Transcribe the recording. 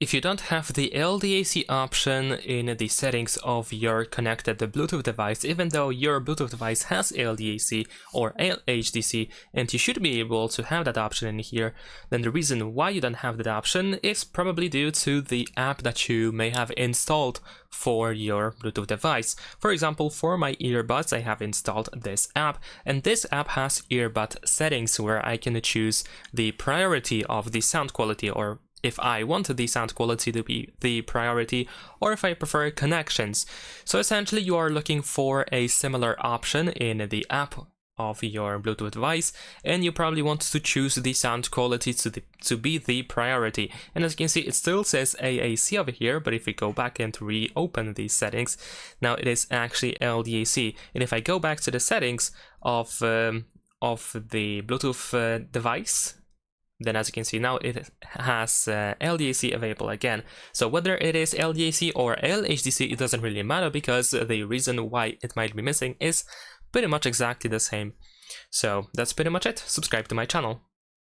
If you don't have the LDAC option in the settings of your connected Bluetooth device, even though your Bluetooth device has LDAC or HDC, and you should be able to have that option in here, then the reason why you don't have that option is probably due to the app that you may have installed for your Bluetooth device. For example, for my earbuds, I have installed this app, and this app has earbud settings where I can choose the priority of the sound quality, or if I want the sound quality to be the priority, or if I prefer connections. So essentially you are looking for a similar option in the app of your Bluetooth device, and you probably want to choose the sound quality to be the priority. And as you can see, it still says AAC over here, but if we go back and reopen these settings, now it is actually LDAC. And if I go back to the settings of the Bluetooth device, then as you can see now it has LDAC available again. So whether it is LDAC or LHDC, it doesn't really matter, because the reason why it might be missing is pretty much exactly the same. So that's pretty much it. Subscribe to my channel.